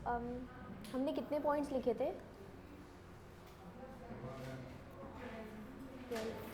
अम, हमने कितने पॉइंट्स लिखे थे? 12।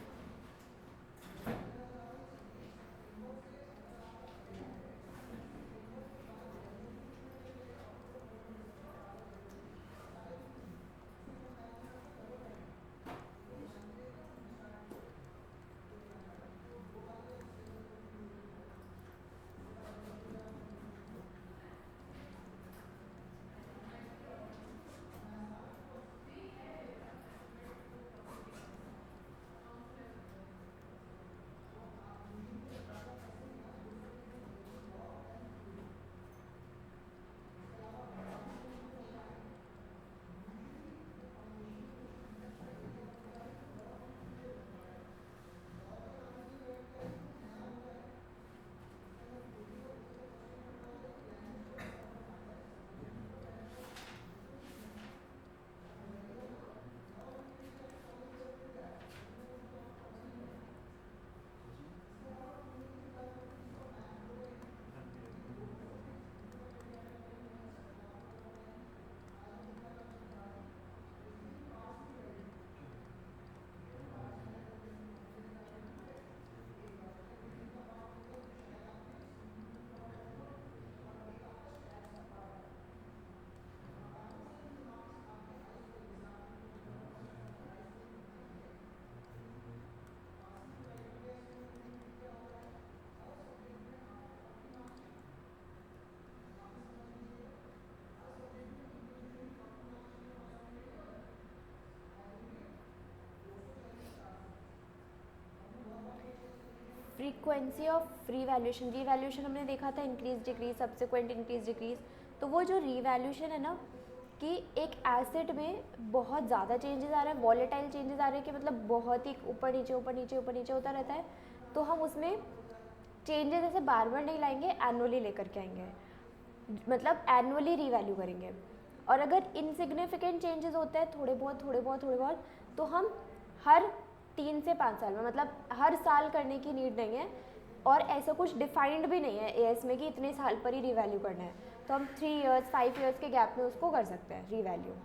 फ्रीक्वेंसी ऑफ रीवैल्यूएशन, रीवैल्यूएशन हमने देखा था increase decrease, subsequent increase decrease. तो वो जो रीवैल्यूएशन है ना, कि एक एसेट में बहुत ज़्यादा चेंजेस आ रहे हैं, वॉलेटाइल चेंजेस आ रहे हैं, कि मतलब बहुत ही ऊपर नीचे ऊपर नीचे ऊपर नीचे होता रहता है, तो हम उसमें चेंजेस ऐसे बार बार नहीं लाएंगे, एनुअली लेकर के आएंगे, मतलब एनुअली रीवैल्यू करेंगे। और अगर इनसिग्निफिकेंट चेंजेस होते हैं, थोड़े बहुत थोड़े बहुत थोड़े बहुत, तो हम हर 3 से 5 साल में, मतलब हर साल करने की नीड नहीं है। और ऐसा कुछ डिफाइंड भी नहीं है एएस में कि इतने साल पर ही रीवैल्यू करना है, तो हम 3 ईयर्स 5 ईयर्स के गैप में उसको कर सकते हैं रीवैल्यू।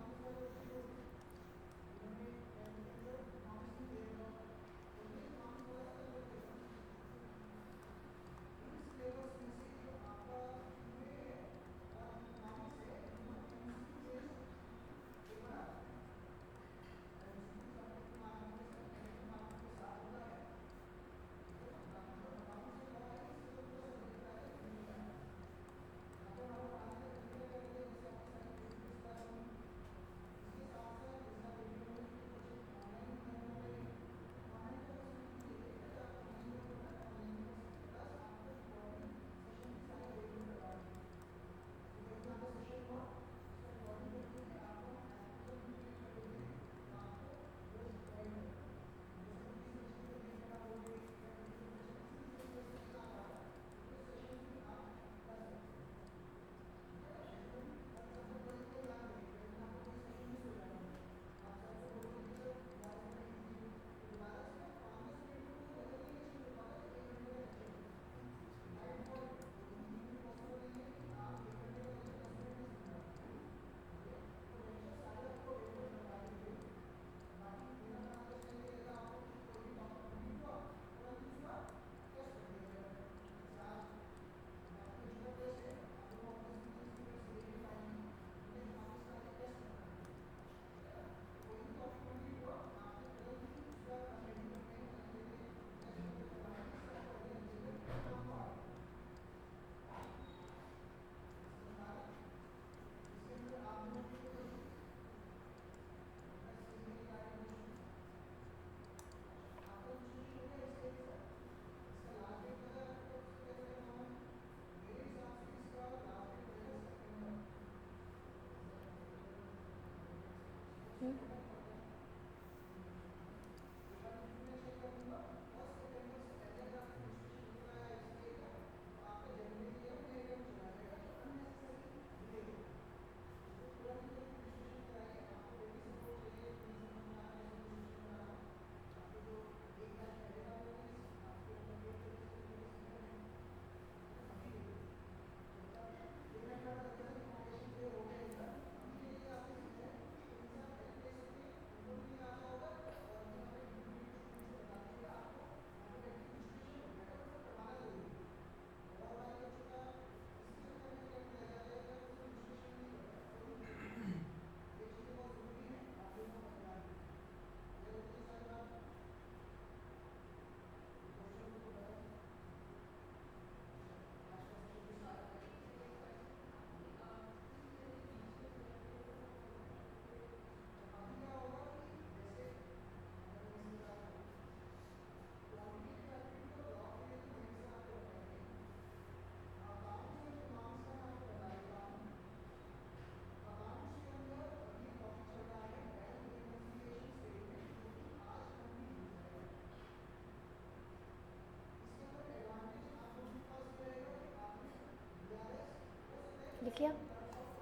देखिए,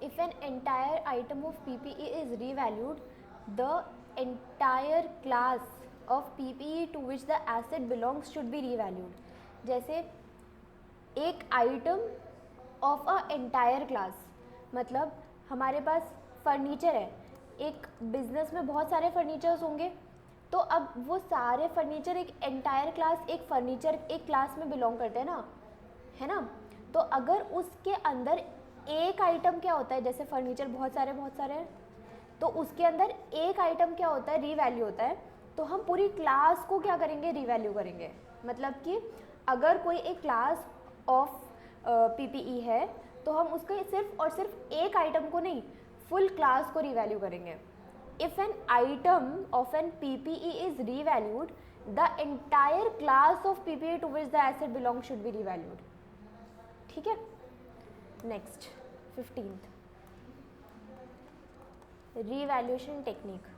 if an entire item of PPE is revalued, the entire class of PPE to which the asset belongs should be revalued. जैसे एक item of a entire class, मतलब हमारे पास फर्नीचर है, एक बिजनेस में बहुत सारे फर्नीचर्स होंगे, तो अब वो सारे फर्नीचर एक एंटायर क्लास, एक फर्नीचर एक क्लास में बिलोंग करते हैं ना, है ना। तो अगर उसके अंदर एक आइटम क्या होता है, जैसे फर्नीचर बहुत सारे हैं, तो उसके अंदर एक आइटम क्या होता है, रीवैल्यू होता है, तो हम पूरी क्लास को क्या करेंगे, रीवैल्यू करेंगे। मतलब कि अगर कोई एक क्लास ऑफ PPE है, तो हम उसके सिर्फ और सिर्फ एक आइटम को नहीं, फुल क्लास को रीवैल्यू करेंगे। If an item of an PPE is revalued, the entire class of PPE to which the asset belong should be revalued. ठीक है, नेक्स्ट 15th, रीवैल्यूएशन टेक्निक।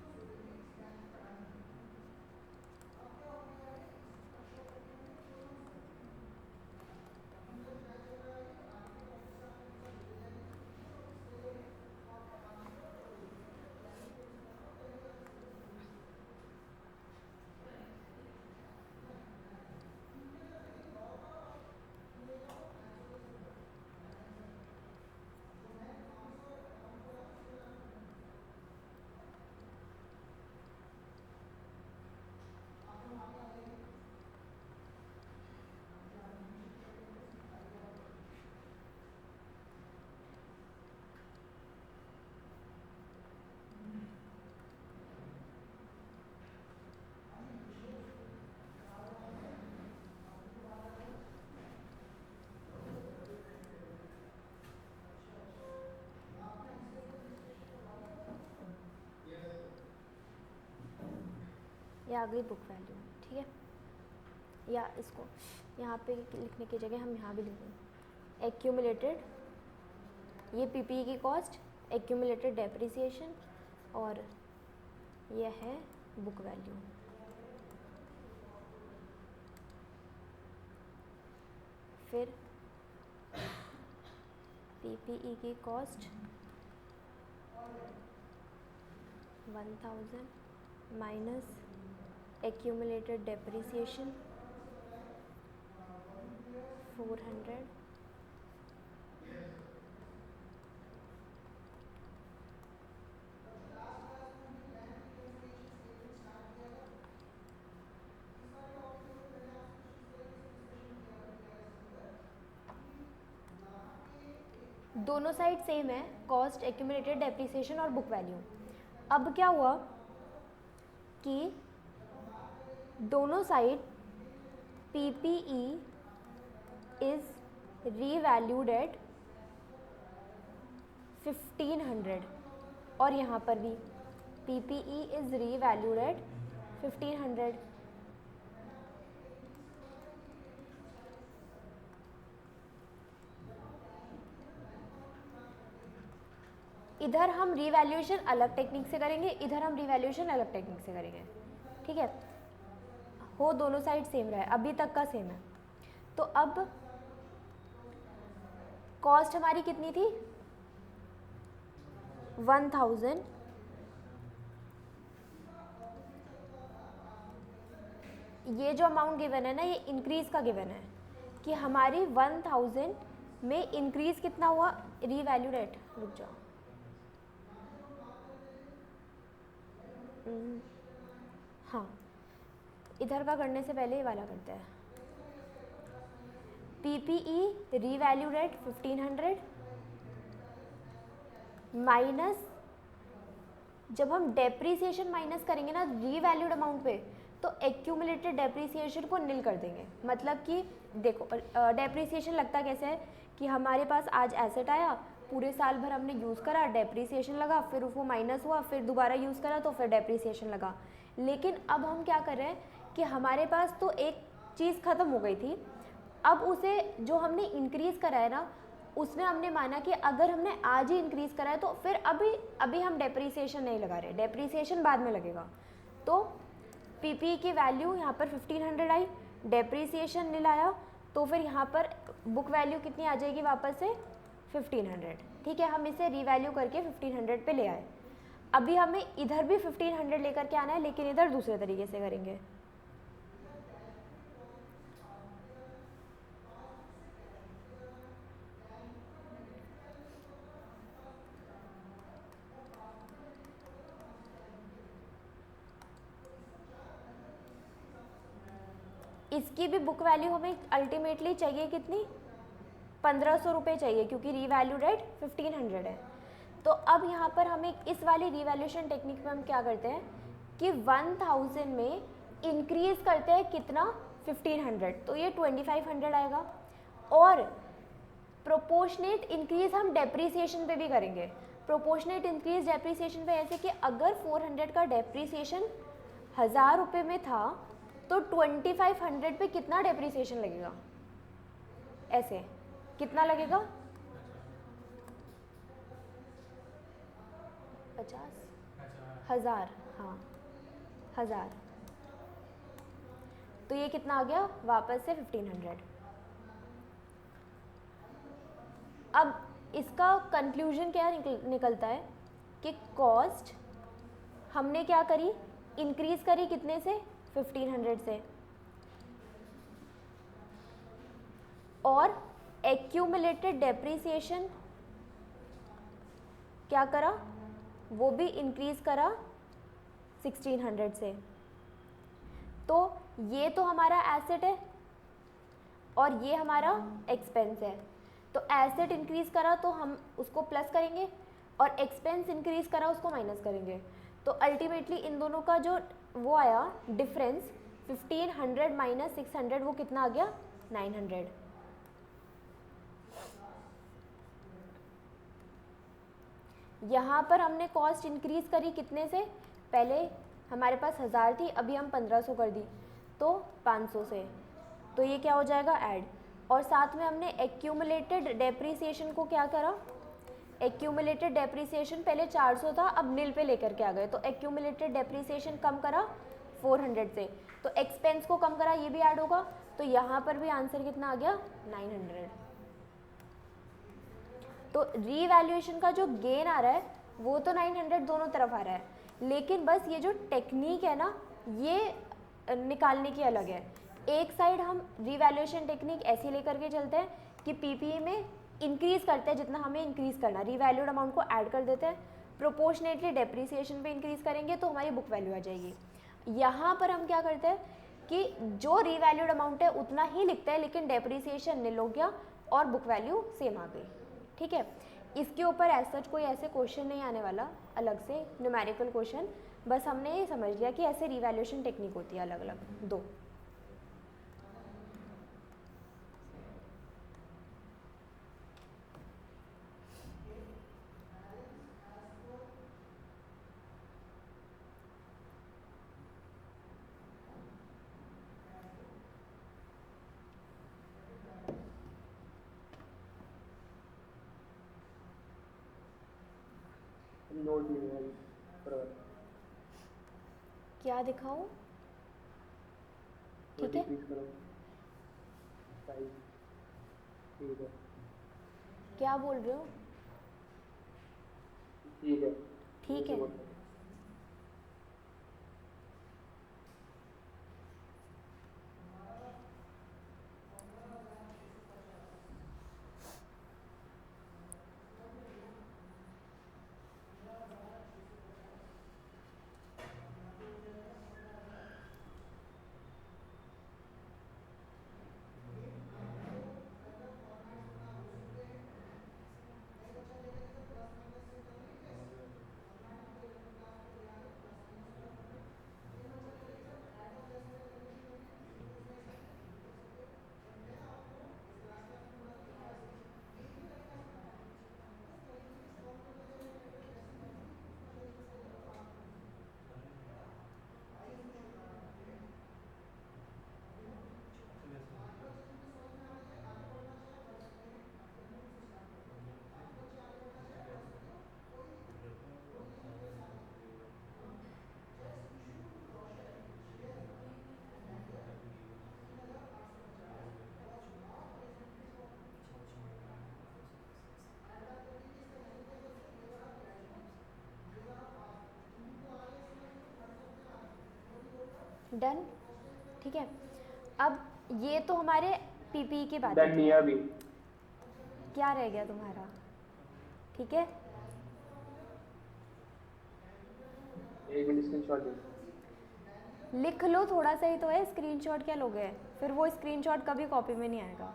ये आ गई बुक वैल्यू, ठीक है। या इसको यहाँ पे लिखने की जगह हम यहाँ भी लिख देंगे एक्यूमुलेटेड, ये PPE की कॉस्ट, एक्यूमुलेटेड डेप्रिसिएशन, और ये है बुक वैल्यू। फिर PPE की कॉस्ट 1000 माइनस accumulated depreciation 400, दोनों साइड सेम है, कॉस्ट, एक्यूमुलेटेड डेप्रिसिएशन और बुक वैल्यू। अब क्या हुआ कि दोनों side PPE is revalued at 1500, और यहाँ पर भी PPE इज रीवैल्यूड एट 1500। इधर हम रीवैल्यूएशन अलग टेक्निक से करेंगे, इधर हम रीवैल्यूएशन अलग टेक्निक से करेंगे, ठीक है। हो दोनों साइड सेम रहे, अभी तक का सेम है। तो अब कॉस्ट हमारी कितनी थी, 1000, ये जो अमाउंट गिवन है ना, ये इंक्रीज का गिवन है कि हमारी 1000 में इंक्रीज कितना हुआ, रीवैल्यू रेट, रुक जाओ, हाँ, इधर का करने से पहले ये वाला करते हैं। PPE रीवैल्यूड एट 1500 माइनस, जब हम डेप्रीसिएशन माइनस करेंगे ना रीवैल्यूड अमाउंट पे, तो एक्यूमुलेटेड डेप्रीसिएशन को निल कर देंगे। मतलब कि देखो, डेप्रीसिएशन लगता कैसे है कि हमारे पास आज एसेट आया, पूरे साल भर हमने यूज़ करा, डेप्रीसिएशन लगा, फिर वो माइनस हुआ, फिर दोबारा यूज़ करा तो फिर डेप्रीसिएशन लगा। लेकिन अब हम क्या कर रहे हैं कि हमारे पास तो एक चीज़ ख़त्म हो गई थी, अब उसे जो हमने इंक्रीज़ करा है ना, उसमें हमने माना कि अगर हमने आज ही इंक्रीज़ करा है तो फिर अभी हम डेप्रीसिएशन नहीं लगा रहे, डेप्रीसिएशन बाद में लगेगा। तो PPE की वैल्यू यहाँ पर 1500 आई, डेप्रीसिएशन निल आया, तो फिर यहाँ पर बुक वैल्यू कितनी आ जाएगी वापस से, 1500, ठीक है, हम इसे रीवैल्यू करके 1500 पे ले आए। अभी हमें इधर भी 1500 लेकर के आना है, लेकिन इधर दूसरे तरीके से करेंगे। इसकी भी बुक वैल्यू हमें अल्टीमेटली चाहिए कितनी, 1500 रुपये चाहिए, क्योंकि रीवैल्यू रेट 1500 है। तो अब यहाँ पर हमें इस वाली रीवैल्यूएशन टेक्निक में हम क्या करते हैं कि 1000 में इंक्रीज करते हैं कितना, 1500, तो ये 2500 आएगा। और प्रोपोर्शनेट इंक्रीज हम डेप्रीसिएशन पे भी करेंगे। प्रोपोर्शनेट इंक्रीज डेप्रीसिएशन पे ऐसे कि अगर 400 का डेप्रीसिएशन 1000 रुपये में था तो 2500 पे कितना डेप्रीसिएशन लगेगा, ऐसे कितना लगेगा, 50,000, हाँ 1000, तो ये कितना आ गया वापस से 1500। अब इसका कंक्लूजन क्या निकलता है कि कॉस्ट हमने क्या करी, इंक्रीज करी कितने से, 1500 से, और एक्यूमुलेटेड डेप्रीसिएशन क्या करा, वो भी इंक्रीज करा 1600 से। तो ये तो हमारा एसेट है और ये हमारा एक्सपेंस है। तो एसेट इंक्रीज करा तो हम उसको प्लस करेंगे और एक्सपेंस इंक्रीज करा उसको माइनस करेंगे। तो अल्टीमेटली इन दोनों का जो वो आया डिफरेंस 1500 माइनस 600, वो कितना आ गया, 900। यहाँ पर हमने कॉस्ट इंक्रीज करी कितने से, पहले हमारे पास 1000 थी, अभी हम 1500 कर दी, तो 500 से, तो ये क्या हो जाएगा ऐड। और साथ में हमने एक्यूमुलेटेड डेप्रीसिएशन को क्या करा, एक्यूमुलेटेड डेप्रीसिएशन पहले 400 था, अब नील पे लेकर के आ गए, तो एक्यूमुलेटेड डेप्रीसिएशन कम करा 400 से, तो एक्सपेंस को कम करा, ये भी ऐड होगा, तो यहाँ पर भी आंसर कितना आ गया, 900। तो रीवैल्यूएशन का जो गेन आ रहा है वो तो 900 दोनों तरफ आ रहा है, लेकिन बस ये जो टेक्निक है ना, ये निकालने की अलग है। एक साइड हम रीवैल्यूएशन टेक्निक ऐसे लेकर के चलते हैं कि पीपीई में इंक्रीज करते हैं जितना हमें इंक्रीज करना, रीवैल्यूड अमाउंट को ऐड कर देते हैं, प्रोपोर्शनेटली डेप्रीसिएशन पे इंक्रीज करेंगे तो हमारी बुक वैल्यू आ जाएगी। यहाँ पर हम क्या करते हैं कि जो रीवैल्यूड अमाउंट है उतना ही लिखते हैं, लेकिन डेप्रीसिएशन निल हो गया और बुक वैल्यू सेम आ गई, ठीक है। इसके ऊपर एज सच कोई ऐसे क्वेश्चन नहीं आने वाला अलग से न्यूमेरिकल क्वेश्चन, बस हमने ये समझ लिया कि ऐसे रिवैल्यूएशन टेक्निक होती है अलग अलग दो। नोट नहीं है क्या दिखाऊं, ठीक है, ठीक है, क्या बोल रहे हो, ठीक है, ठीक है। डन, ठीक है। अब ये तो हमारे पीपीई की बात डन नहीं है अभी। क्या रह गया तुम्हारा? ठीक है, एक मिनट स्क्रीनशॉट दे। लिख लो, थोड़ा सा ही तो है, स्क्रीनशॉट क्या लोगे? फिर वो स्क्रीनशॉट कभी कॉपी में नहीं आएगा।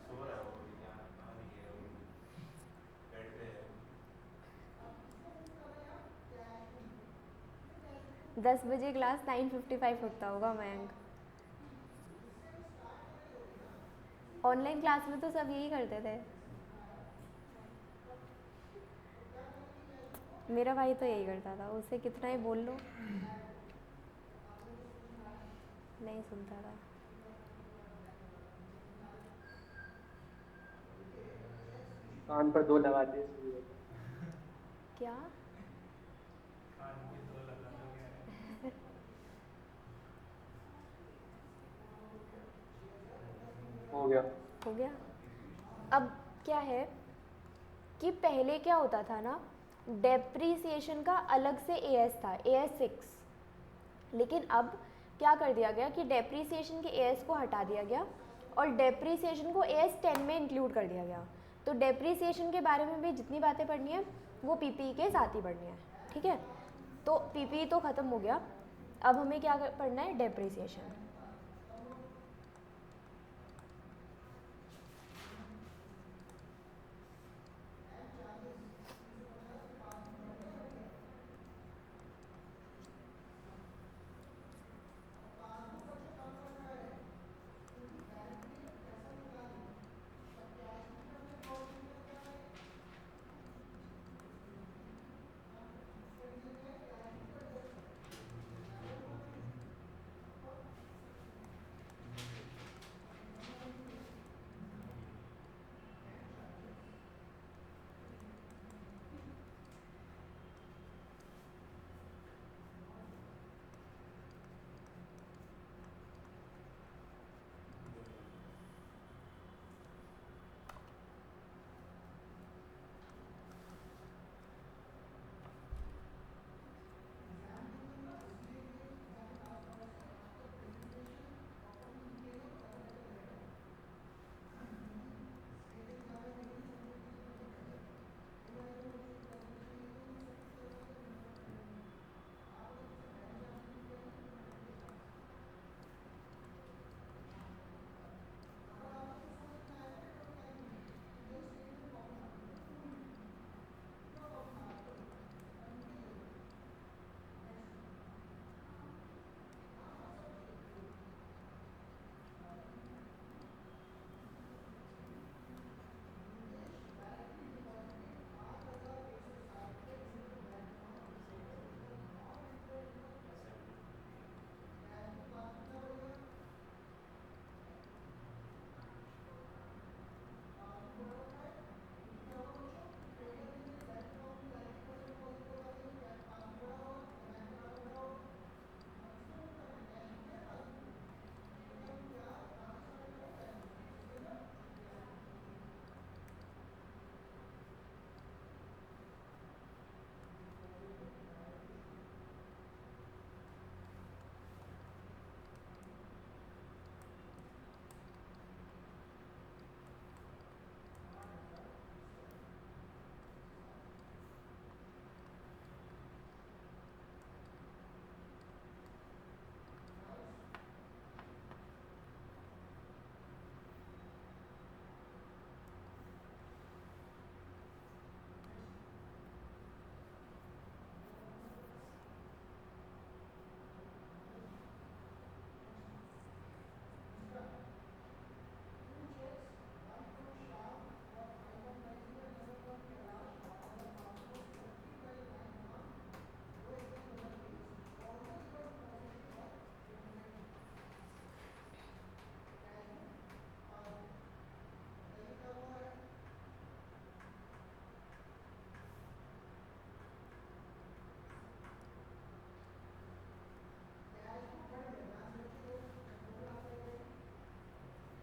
सो रहा है वो भी, क्या कहाँ नहीं है वो, बेड पे है। 10 बजे क्लास 9:55 उठता होगा मयंक। ऑनलाइन क्लास में तो सब यही करते थे। मेरा भाई तो यही करता था, उसे कितना ही बोल लो नहीं सुनता था। कान पर 2 लगाते हैं सही होता है। क्या? कान पे 2 लगा दोगे? हो गया। हो गया। अब क्या है कि पहले क्या होता था ना, डेप्रीसिएशन का अलग से एएस था, एएस 6। लेकिन अब क्या कर दिया गया कि डेप्रीसिएशन के एएस को हटा दिया गया और डेप्रीसिएशन को एएस 10 में इंक्लूड कर दिया गया। तो डेप्रीसिएशन के बारे में भी जितनी बातें पढ़नी है वो पीपीई के साथ ही पढ़नी है, ठीक है। तो पीपीई तो ख़त्म हो गया, अब हमें क्या पढ़ना है? डेप्रीसिएशन।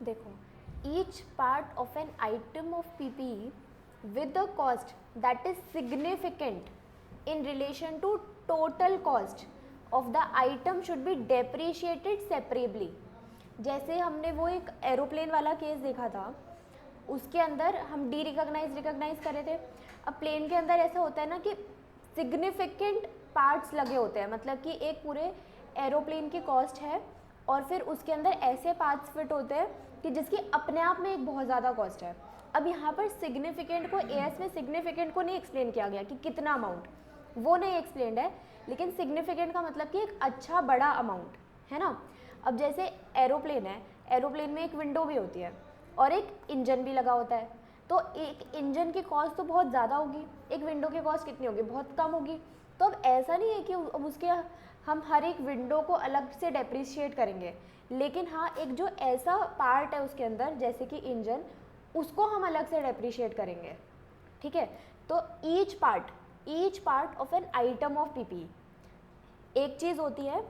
देखो, each part of an item of PPE with a cost that is significant in relation to total cost of the item should be depreciated separably. जैसे हमने वो एक एरोप्लेन वाला केस देखा था, उसके अंदर हम रिकॉग्नाइज कर रहे थे। अब प्लेन के अंदर ऐसा होता है ना कि सिग्निफिकेंट पार्ट्स लगे होते हैं, मतलब कि एक पूरे एरोप्लेन की कॉस्ट है और फिर उसके अंदर ऐसे पार्ट्स फिट होते हैं कि जिसकी अपने आप में एक बहुत ज़्यादा कॉस्ट है। अब यहाँ पर सिग्निफिकेंट को एएस में सिग्निफिकेंट को नहीं एक्सप्लेन किया गया कि कितना अमाउंट, वो नहीं एक्सप्लेन्ड है, लेकिन सिग्निफिकेंट का मतलब कि एक अच्छा बड़ा अमाउंट है ना। अब जैसे एरोप्लेन है, एरोप्लेन में एक विंडो भी होती है और एक इंजन भी लगा होता है, तो एक इंजन की कॉस्ट तो बहुत ज़्यादा होगी, एक विंडो की कॉस्ट कितनी होगी, बहुत कम होगी। तो अब ऐसा नहीं है कि अब उसके हम हर एक विंडो को अलग से डेप्रिशिएट करेंगे, लेकिन हाँ एक जो ऐसा पार्ट है उसके अंदर जैसे कि इंजन, उसको हम अलग से डेप्रिशिएट करेंगे, ठीक है। तो each part of N item of PP, एक चीज़ होती है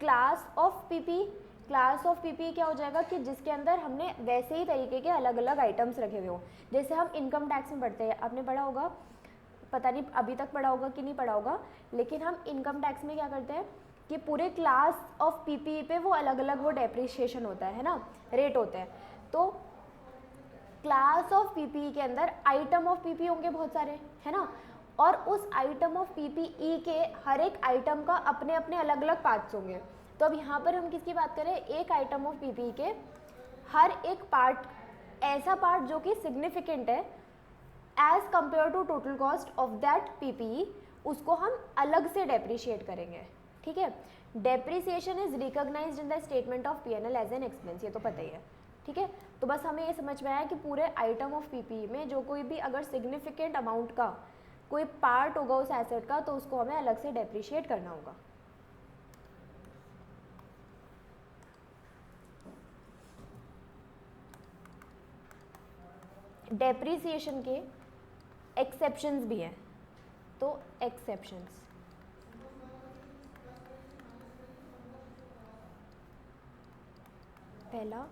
class of PP. Class of PP क्या हो जाएगा कि जिसके अंदर हमने वैसे ही तरीके के अलग अलग आइटम्स रखे हुए हों। जैसे हम इनकम टैक्स में पढ़ते हैं, आपने पढ़ा होगा, पता नहीं अभी तक पढ़ा होगा कि नहीं पढ़ा होगा, लेकिन हम इनकम टैक्स में क्या करते हैं कि पूरे क्लास ऑफ पीपी पे वो अलग अलग वो डेप्रिशिएशन होता है ना, रेट होते हैं। तो क्लास ऑफ पीपी के अंदर आइटम ऑफ पीपी होंगे बहुत सारे, है ना, और उस आइटम ऑफ पीपीई के हर एक आइटम का अपने अपने अलग अलग पार्ट्स होंगे। तो अब यहाँ पर हम किसकी बात करें, एक आइटम ऑफ पीपीई के हर एक पार्ट, ऐसा पार्ट जो कि सिग्निफिकेंट है as compare to total cost of that PPE, उसको हम अलग से डेप्रिशिएट करेंगे, ठीक है। Depreciation is recognised in the statement of PNL as an expense, ये तो पता ही है, ठीक है। तो बस हमें ये समझ में आया कि पूरे आइटम ऑफ पीपीई में जो कोई भी अगर सिग्निफिकेंट अमाउंट का कोई पार्ट होगा उस एसेट का, तो उसको हमें अलग से डेप्रिशिएट करना होगा। डेप्रिसिएशन के एक्सेप्शंस भी हैं, तो एक्सेप्शंस, पहला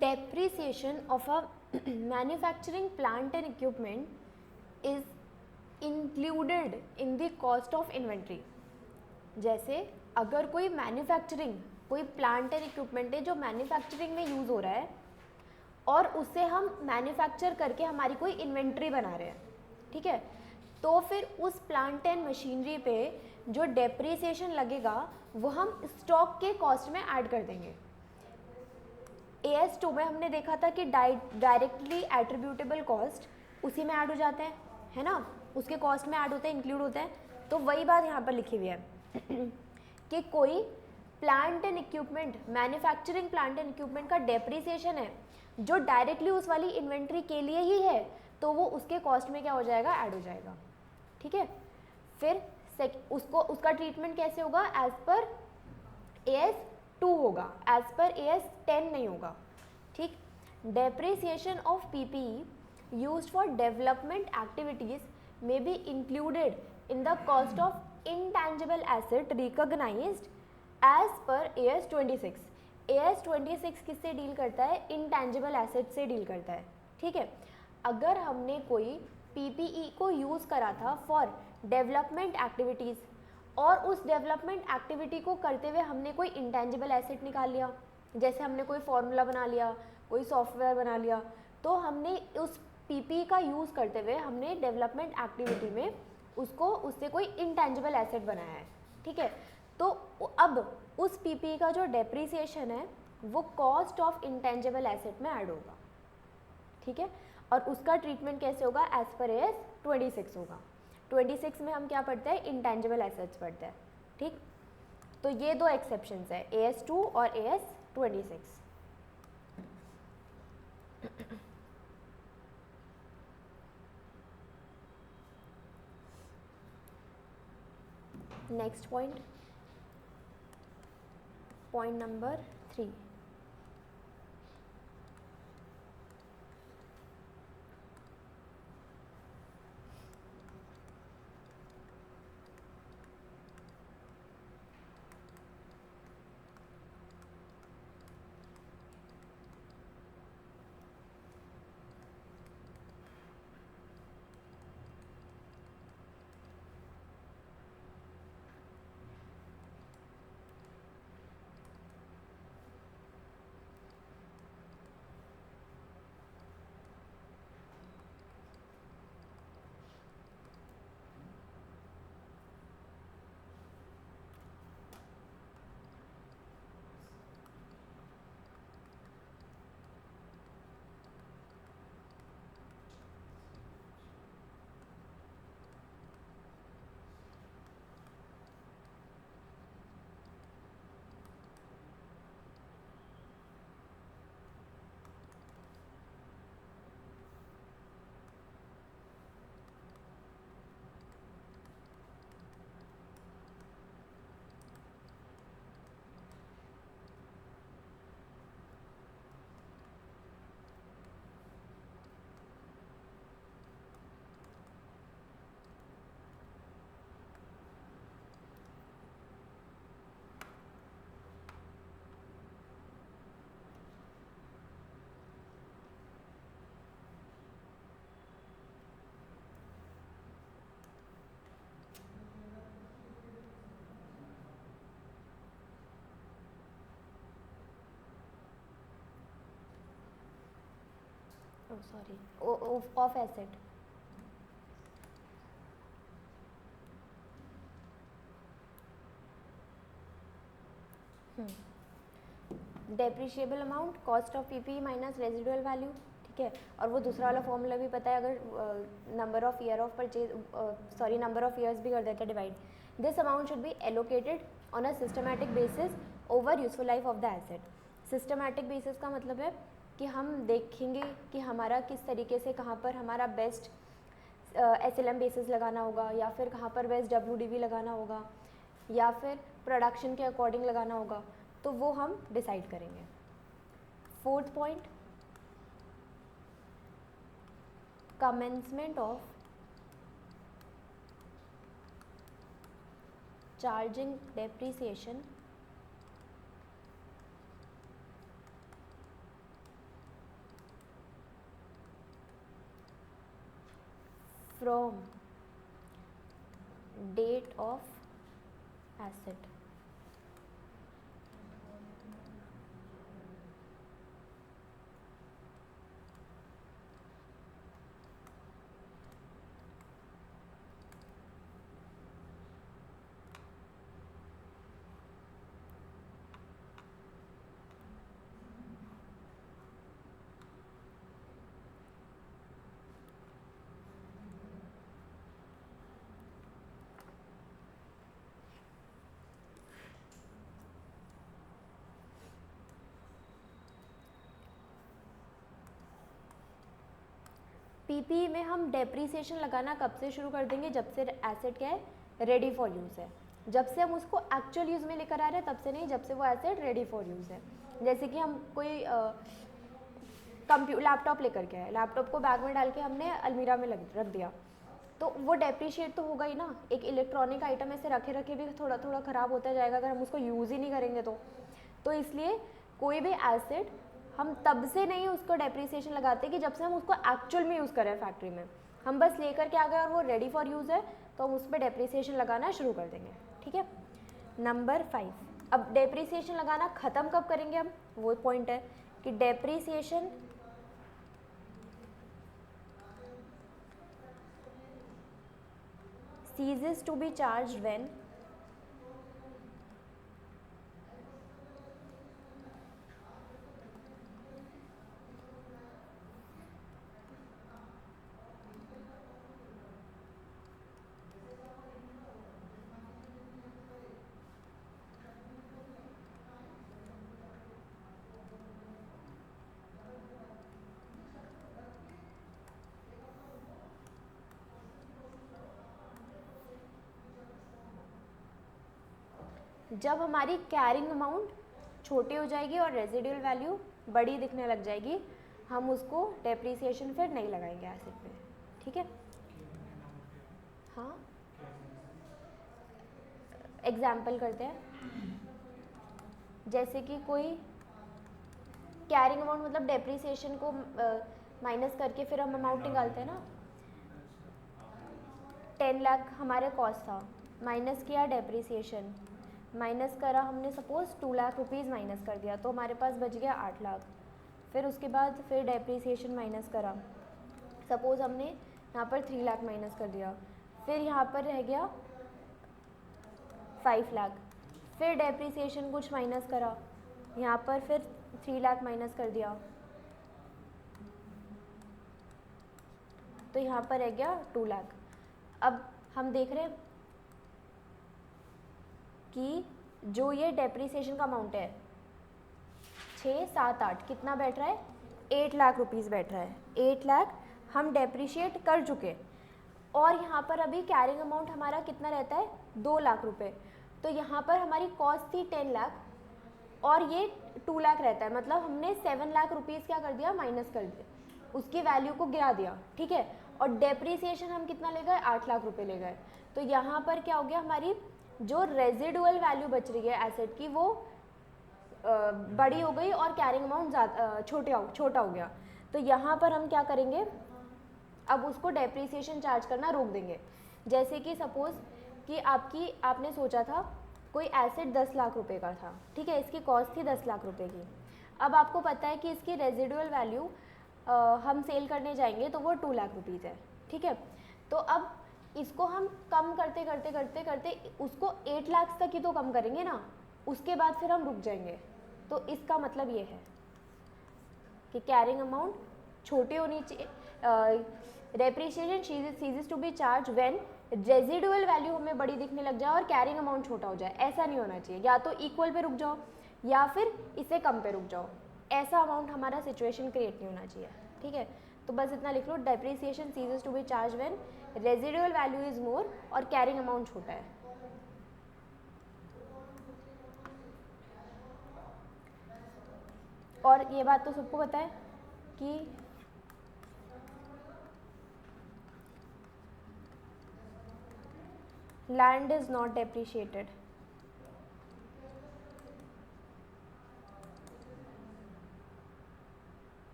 depreciation of a manufacturing plant and equipment is included in the cost of inventory. जैसे अगर कोई मैन्युफैक्चरिंग, कोई प्लांट एंड इक्विपमेंट है जो मैन्युफैक्चरिंग में यूज़ हो रहा है और उससे हम मैन्युफैक्चर करके हमारी कोई इन्वेंट्री बना रहे हैं, ठीक है, तो फिर उस प्लांट एंड मशीनरी पे जो डेप्रिसिएशन लगेगा वो हम स्टॉक के कॉस्ट में ऐड कर देंगे. AS2 में हमने देखा था कि डायरेक्टली एट्रीब्यूटेबल कॉस्ट उसी में ऐड हो जाते हैं, है ना, उसके कॉस्ट में ऐड होते हैं, इंक्लूड होते हैं. तो वही बात यहाँ पर लिखी हुई है कि कोई plant and equipment, manufacturing plant and equipment का डेप्रिसिएशन है जो डायरेक्टली उस वाली इन्वेंट्री के लिए ही है, तो वो उसके कॉस्ट में क्या हो जाएगा, ऐड हो जाएगा. ठीक है. फिर उसका ट्रीटमेंट कैसे होगा, एज पर AS2 होगा, एज पर AS10 नहीं होगा. ठीक. Depreciation of PPE used for development activities may be included in the cost of intangible asset recognized as per AS26. AS26 किससे डील करता है, इंटेंजिबल एसेट से डील करता है. ठीक है. अगर हमने कोई PPE को यूज़ करा था फॉर डेवलपमेंट एक्टिविटीज़ और उस डेवलपमेंट एक्टिविटी को करते हुए हमने कोई इंटेंजिबल एसेट निकाल लिया, जैसे हमने कोई फॉर्मूला बना लिया, कोई सॉफ्टवेयर बना लिया, तो हमने उस PPE का यूज़ करते हुए हमने डेवलपमेंट एक्टिविटी में उससे कोई इंटेंजिबल एसेट बनाया है. ठीक है. तो अब उस PPE का जो डेप्रिसिएशन है वो कॉस्ट ऑफ इंटेंजिबल एसेट में ऐड होगा. ठीक है. और उसका ट्रीटमेंट कैसे होगा, एज पर AS26 होगा. 26 में हम क्या पढ़ते हैं, इंटेंजिबल एसेट्स पढ़ते हैं. ठीक. तो ये दो एक्सेप्शंस है, AS2 और AS26. Next point number 3. Sorry, of asset. Depreciable amount, cost of PPE minus residual value. ठीक है. और वो दूसरा वाला फॉर्मूला भी पता है, अगर number of year of purchase, sorry number of years भी कर देता है divide. This amount should be allocated on a systematic basis over useful life of the asset. Systematic basis का मतलब है कि हम देखेंगे कि हमारा किस तरीके से, कहाँ पर हमारा बेस्ट SLM बेसिस लगाना होगा, या फिर कहाँ पर बेस्ट WDV लगाना होगा, या फिर प्रोडक्शन के अकॉर्डिंग लगाना होगा, तो वो हम डिसाइड करेंगे. 4th point, commencement of charging depreciation from date of asset. PP में हम डेप्रीसिएशन लगाना कब से शुरू कर देंगे, जब से एसेट क्या है, रेडी फॉर यूज़ है। जब से हम उसको एक्चुअल यूज़ में लेकर आ रहे हैं तब से नहीं, जब से वो एसेट रेडी फॉर यूज़ है। जैसे कि हम कोई लैपटॉप लेकर के आए, लैपटॉप को बैग में डाल के हमने अलमीरा में रख दिया, तो वो डेप्रीशिएट तो होगा ही ना। एक इलेक्ट्रॉनिक आइटम ऐसे रखे रखे भी थोड़ा थोड़ा ख़राब होता जाएगा अगर हम उसको यूज़ ही नहीं करेंगे तो इसलिए कोई भी एसेट हम तब से नहीं उसको डेप्रीसिएशन लगाते कि जब से हम उसको एक्चुअल में यूज़ करें फैक्ट्री में। हम बस लेकर के आ गए और वो रेडी फॉर यूज़ है तो हम उस पर डेप्रीसिएशन लगाना शुरू कर देंगे। ठीक है, नंबर 5। अब डेप्रीसिएशन लगाना ख़त्म कब करेंगे हम, वो पॉइंट है कि depreciation ceases to be charged when जब हमारी कैरिंग अमाउंट छोटी हो जाएगी और रेजिडुअल वैल्यू बड़ी दिखने लग जाएगी, हम उसको डेप्रीसिएशन फिर नहीं लगाएंगे एसेट पे। ठीक है, हाँ एग्जाम्पल करते हैं। जैसे कि कोई कैरिंग अमाउंट मतलब डेप्रीसिएशन को माइनस करके फिर हम अमाउंट निकालते हैं ना। 10 लाख हमारे कॉस्ट था, माइनस किया डेप्रीसिएशन, माइनस करा हमने, सपोज 2 लाख रुपीज़ माइनस कर दिया तो हमारे पास बच गया 8 लाख। फिर उसके बाद फिर डेप्रीसिएशन माइनस करा, सपोज हमने यहाँ पर 3 लाख माइनस कर दिया, फिर यहाँ पर रह गया 5 लाख। फिर डेप्रीसिएशन कुछ माइनस करा, यहाँ पर फिर 3 लाख माइनस कर दिया तो यहाँ पर रह गया 2 लाख। अब हम देख रहे हैं कि जो ये डेप्रीसिएशन का अमाउंट है 6, 7, 8 कितना बैठ रहा है, 8 लाख रुपीज़ बैठ रहा है। 8 लाख हम डेप्रीशिएट कर चुके और यहाँ पर अभी कैरिंग अमाउंट हमारा कितना रहता है, 2 लाख रुपए। तो यहाँ पर हमारी कॉस्ट थी 10 लाख और ये 2 लाख रहता है, मतलब हमने 7 लाख रुपीज़ क्या कर दिया, माइनस कर दिया, उसकी वैल्यू को गिरा दिया। ठीक है, और डेप्रीसिएशन हम कितना ले गए, 8 लाख रुपए ले गए। तो यहाँ पर क्या हो गया, हमारी जो रेजिडुअल वैल्यू बच रही है एसेट की वो बड़ी हो गई और कैरिंग अमाउंट छोटा हो गया। तो यहाँ पर हम क्या करेंगे, अब उसको डेप्रीसिएशन चार्ज करना रोक देंगे। जैसे कि सपोज़ कि आपने सोचा था कोई एसेट 10 लाख रुपए का था, ठीक है, इसकी कॉस्ट थी 10 लाख रुपए की। अब आपको पता है कि इसकी रेजिडुअल वैल्यू हम सेल करने जाएंगे तो वो 2 लाख रुपीज़ है। ठीक है, तो अब इसको हम कम करते करते करते करते उसको 8 लाख तक ही तो कम करेंगे ना, उसके बाद फिर हम रुक जाएंगे। तो इसका मतलब ये है कि कैरिंग अमाउंट छोटी होनी चाहिए, depreciation ceases to be charge when residual value हमें बड़ी दिखने लग जाए और कैरिंग अमाउंट छोटा हो जाए। ऐसा नहीं होना चाहिए, या तो इक्वल पे रुक जाओ या फिर इससे कम पे रुक जाओ। ऐसा अमाउंट हमारा सिचुएशन क्रिएट नहीं होना चाहिए। ठीक है, तो बस इतना लिख लो, depreciation ceases to be charge when residual value is more और कैरिंग अमाउंट छोटा है। और ये बात तो सबको पता है कि लैंड इज नॉट डेप्रीशिएटेड।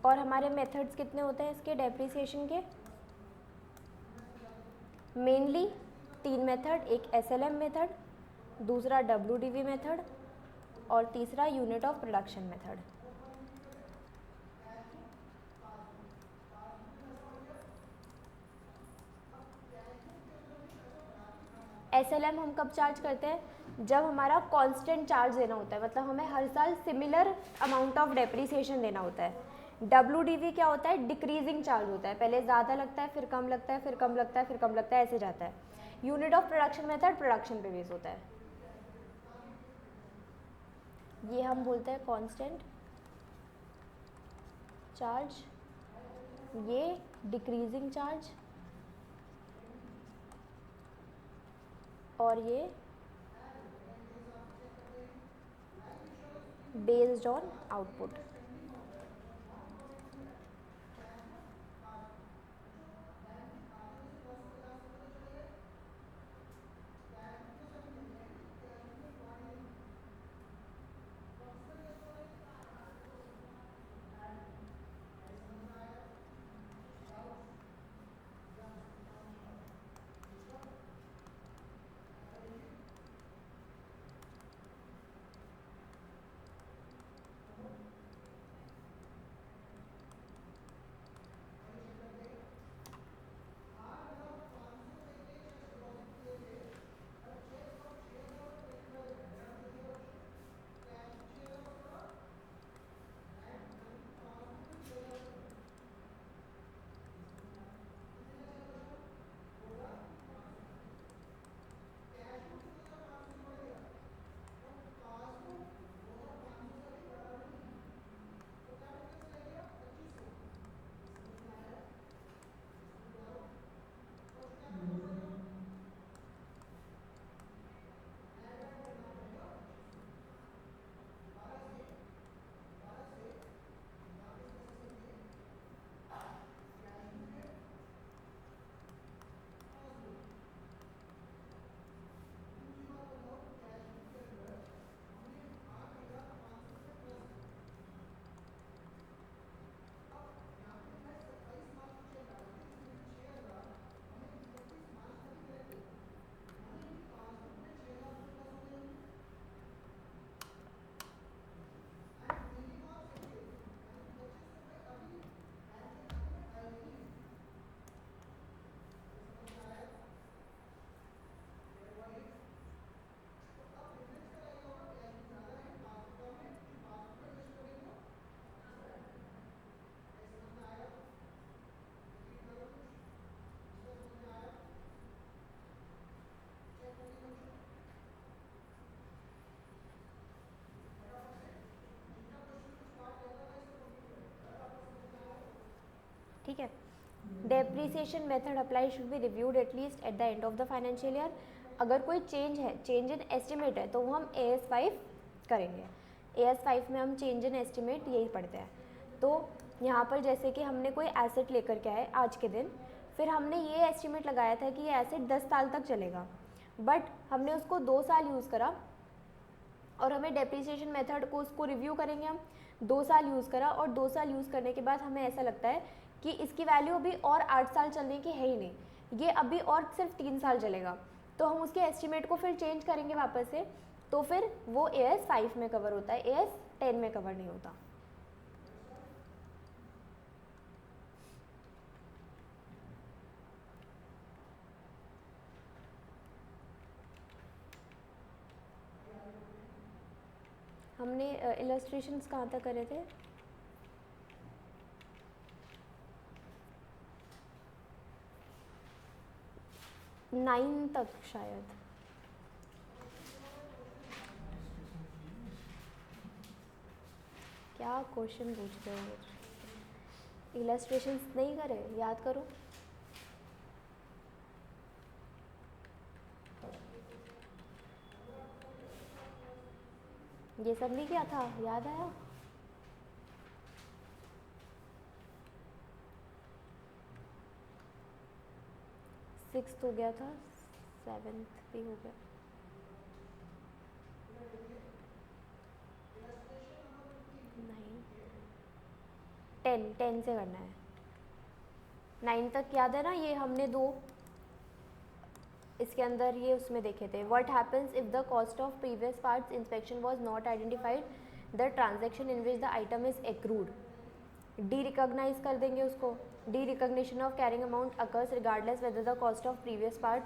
और हमारे मेथड्स कितने होते हैं इसके डेप्रिसिएशन के? मेनली 3 मेथड, एक SLM मेथड, दूसरा WDV मेथड और तीसरा unit of production method. SLM हम कब चार्ज करते हैं? जब हमारा कांस्टेंट चार्ज देना होता है, मतलब हमें हर साल सिमिलर अमाउंट ऑफ डेप्रिसिएशन देना होता है। WDV क्या होता है? डिक्रीजिंग चार्ज होता है, पहले ज़्यादा लगता है, फिर कम लगता है, फिर कम लगता है, फिर कम लगता है, ऐसे जाता है। Unit of production method production पे बेस होता है। ये हम बोलते हैं कांस्टेंट चार्ज, ये डिक्रीजिंग चार्ज और ये बेस्ड ऑन आउटपुट। ठीक है। Depreciation method apply should be reviewed at least at the end of the financial year. अगर कोई चेंज है, चेंज इन एस्टिमेट है, तो वो हम AS5 करेंगे। AS5 में हम चेंज इन एस्टिमेट यही पढ़ते हैं। तो यहाँ पर जैसे कि हमने कोई एसेट लेकर के आए आज के दिन, फिर हमने ये एस्टिमेट लगाया था कि ये एसेट 10 साल तक चलेगा, बट हमने उसको 2 साल यूज़ करा और हमें डेप्रिसिएशन मेथड को उसको रिव्यू करेंगे हम। 2 साल यूज़ करा और 2 साल यूज़ करने के बाद हमें ऐसा लगता है कि इसकी वैल्यू अभी और 8 साल चलने की है ही नहीं, ये अभी और सिर्फ 3 साल चलेगा, तो हम उसके एस्टिमेट को फिर चेंज करेंगे वापस से, तो फिर वो AS5 में कवर होता है, AS10 में कवर नहीं होता। हमने इलस्ट्रेशंस कहाँ तक करे थे? नाइन तक शायद। क्या क्वेश्चन पूछते हो? इलस्ट्रेशंस नहीं करे, याद करो। ये सब नहीं किया था, याद आया? सिक्स्थ हो गया था, 7th भी हो गया। नहीं, 10 से करना है, 9 तक याद है ना, ये हमने दो इसके अंदर ये उसमें देखे थे. What happens if the cost of previous parts inspection was not identified, the transaction in which the item is accrued. Derecognise कर देंगे उसको. Derecognition of carrying amount occurs regardless whether the cost of previous part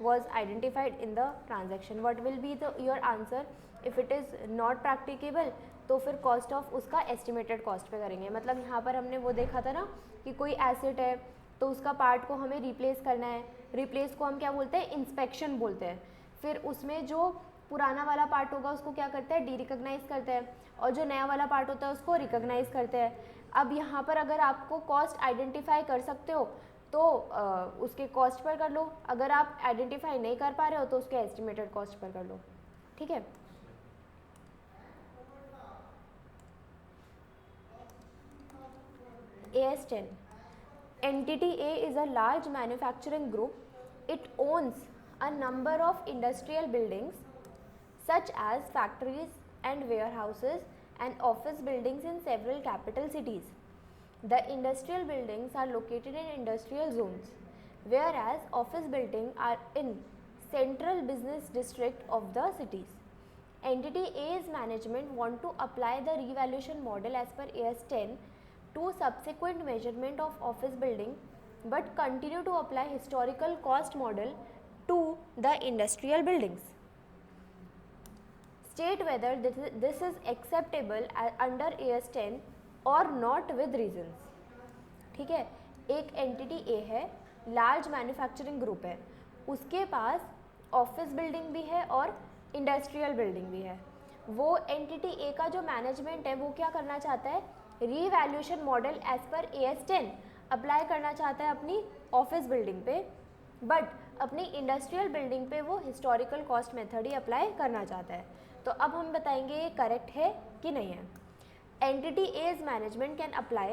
was identified in the transaction. What will be your answer if it is not practicable? तो फिर cost of उसका estimated cost पे करेंगे. मतलब यहाँ पर हमने वो देखा था ना कि कोई एसेट है तो उसका पार्ट को हमें रिप्लेस करना है. रिप्लेस को हम क्या बोलते हैं, इंस्पेक्शन बोलते हैं. फिर उसमें जो पुराना वाला पार्ट होगा उसको क्या करते हैं, डी रिकॉग्नाइज करते हैं, और जो नया वाला पार्ट होता है उसको रिकॉग्नाइज करते हैं. अब यहाँ पर अगर आपको कॉस्ट आइडेंटिफाई कर सकते हो तो उसके कॉस्ट पर कर लो. अगर आप आइडेंटिफाई नहीं कर पा रहे हो तो उसके एस्टिमेटेड कॉस्ट पर कर लो. ठीक है. AS10. Entity A is a large manufacturing group. It owns a number of industrial buildings such as factories and warehouses and office buildings in several capital cities. The industrial buildings are located in industrial zones, whereas office buildings are in central business district of the cities. Entity A's management want to apply the revaluation model as per AS10 to subsequent measurement of office building, but continue to apply historical cost model to the industrial buildings. State whether this is acceptable under AS10 और not with regions. ठीक है. एक entity ए है, large manufacturing group है, उसके पास office building भी है और इंडस्ट्रियल बिल्डिंग भी है. वो एंटिटी ए का जो मैनेजमेंट है वो क्या करना चाहता है, revaluation model as per AS10 apply करना चाहता है अपनी ऑफिस बिल्डिंग पे, बट अपनी इंडस्ट्रियल बिल्डिंग पे वो हिस्टोरिकल कॉस्ट मेथड ही अप्लाई करना चाहता है. तो अब हम बताएंगे ये करेक्ट है कि नहीं है. Entity A's management can apply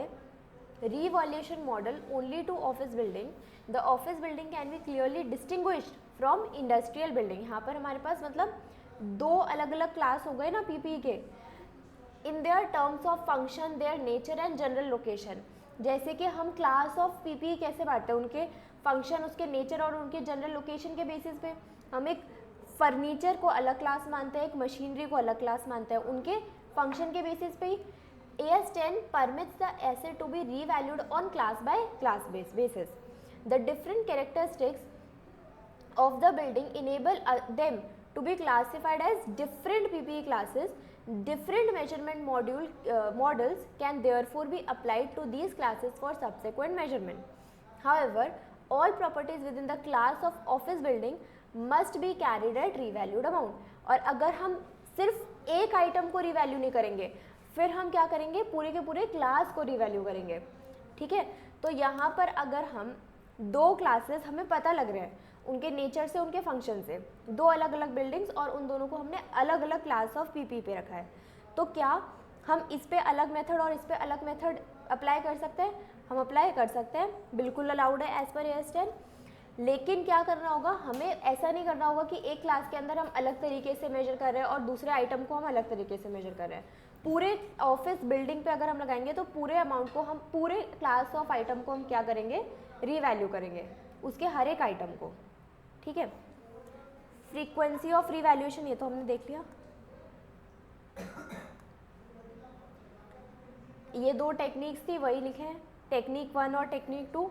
revaluation model only to office building. The office building can be clearly distinguished from industrial building. यहाँ पर हमारे पास मतलब दो अलग अलग क्लास हो गए ना PPE के. In their terms of function, their nature and general location. जैसे कि हम क्लास ऑफ PPE कैसे बांटते हैं, उनके फंक्शन, उसके नेचर और उनके जनरल लोकेशन के बेसिस पे. हम एक फर्नीचर को अलग क्लास मानते हैं, एक मशीनरी को अलग क्लास मानते हैं, उनके फंक्शन के बेसिस पे ही. AS10 permits the asset to be revalued on class by class basis. The different characteristics of the building enable them to be classified as different PPE classes. Different measurement models can therefore be applied to these classes for subsequent measurement. However, all properties within the class of office building must be carried at revalued amount. और अगर हम सिर्फ एक item को revalue नहीं करेंगे, फिर हम क्या करेंगे, पूरे के पूरे क्लास को रिवैल्यू करेंगे. ठीक है. तो यहाँ पर अगर हम दो क्लासेस हमें पता लग रहे हैं उनके नेचर से, उनके फंक्शन से, दो अलग अलग बिल्डिंग्स, और उन दोनों को हमने अलग अलग क्लास ऑफ PPE पे रखा है, तो क्या हम इस पे अलग मेथड और इस पे अलग मेथड अप्लाई कर सकते हैं? हम अप्लाई कर सकते हैं, बिल्कुल अलाउड है एज पर AS10. लेकिन क्या करना होगा, हमें ऐसा नहीं करना होगा कि एक क्लास के अंदर हम अलग तरीके से मेजर कर रहे हैं और दूसरे आइटम को हम अलग तरीके से मेजर कर रहे हैं. पूरे ऑफिस बिल्डिंग पे अगर हम लगाएंगे तो पूरे अमाउंट को हम, पूरे क्लास ऑफ आइटम को हम क्या करेंगे, रीवैल्यू करेंगे उसके हर एक आइटम को. ठीक है. फ्रीक्वेंसी ऑफ रीवैल्यूएशन ये तो हमने देख लिया. ये दो टेक्निक्स थी, वही लिखे हैं, टेक्निक 1 और टेक्निक 2.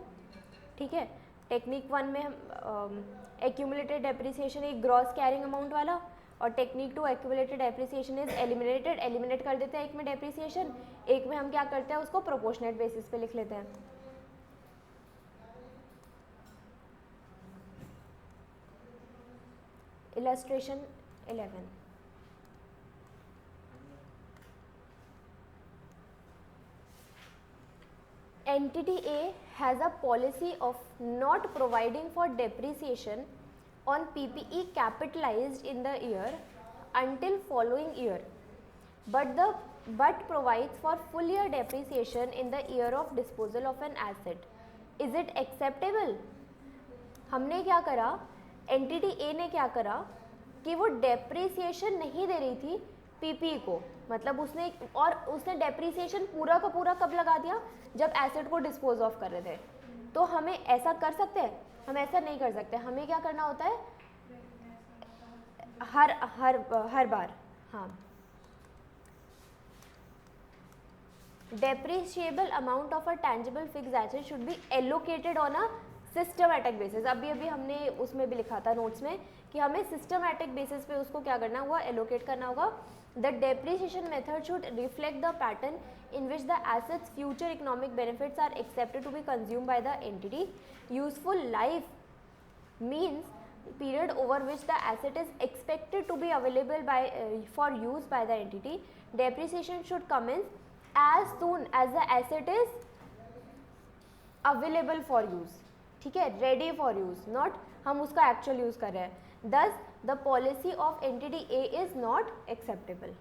ठीक है. टेक्निक 1 में हम एक्यूमुलेटेड डेप्रिसिएशन, एक ग्रॉस कैरिंग अमाउंट वाला, और technique 2 accumulated depreciation is eliminate कर देते हैं एक में डेप्रिसिएशन, एक में हम क्या करते हैं उसको प्रोपोर्शनेट बेसिस पे लिख लेते हैं. Illustration 11. Entity A has a policy of not providing for depreciation on PPE capitalized in the year until following year, but provides for full year depreciation in the year of disposal of an asset. Is it acceptable? हमने क्या करा, entity ए ने क्या करा कि वो depreciation नहीं दे रही थी PPE को, मतलब उसने डेप्रीसिएशन पूरा का पूरा कब लगा दिया, जब एसेट को डिस्पोज ऑफ कर रहे थे। तो हमें ऐसा कर सकते हैं, हम ऐसा नहीं कर सकते, हमें क्या करना होता है हर बार। हाँ, depreciable amount of a tangible fixed asset should be allocated on a systematic basis। अभी हमने उसमें भी लिखा था नोट्स में कि हमें systematic basis पे उसको क्या करना होगा, allocate करना होगा। The depreciation method should reflect the pattern in which the asset's future economic benefits are accepted to be consumed by the entity. Useful life means period over which the asset is expected to be available for use by the entity. Depreciation should commence as soon as the asset is available for use, ठीक है, ready for use, not हम उसका actual use कर रहे हैं। Thus the policy of entity A is not acceptable।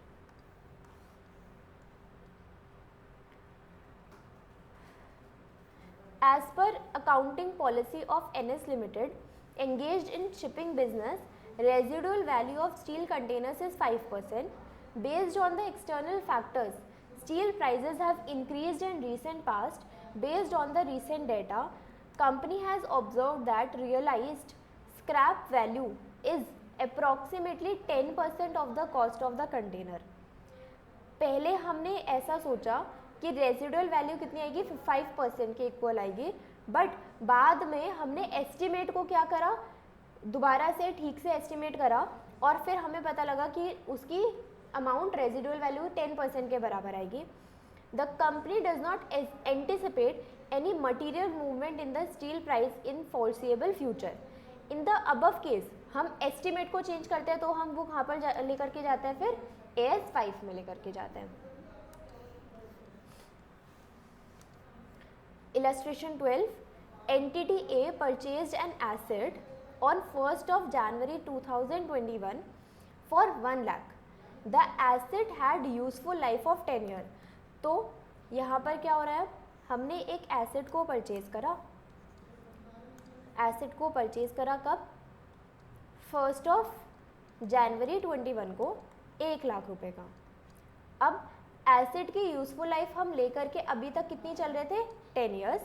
As per accounting policy of NS Limited, engaged in shipping business, residual value of steel containers is 5%. Based on the external factors, steel prices have increased in recent past. Based on the recent data, company has observed that realized scrap value is approximately 10% of the cost of the container। पहले हमने ऐसा सोचा कि residual value कितनी आएगी, 5% के equal आएगी, but बाद में हमने एस्टिमेट को क्या करा, दोबारा से ठीक से एस्टिमेट करा और फिर हमें पता लगा कि उसकी अमाउंट रेजिडुअल वैल्यू 10% के बराबर आएगी। The company does not anticipate any material movement in the steel price in foreseeable future. In the above case हम एस्टिमेट को चेंज करते हैं तो हम वो कहाँ पर लेकर के जाते हैं, फिर AS5 में लेकर के जाते हैं। Illustration 12, entity A purchased an asset on 1st of January 2021 for 1 lakh. The asset had useful life of 10 years. तो यहाँ पर क्या हो रहा है, हमने एक एसेट को परचेज करा, एसेट को परचेज करा कब, 1st ऑफ जनवरी 21 को 1 लाख रुपए का। अब एसेट की यूजफुल लाइफ हम लेकर के अभी तक कितनी चल रहे थे, 10 इयर्स,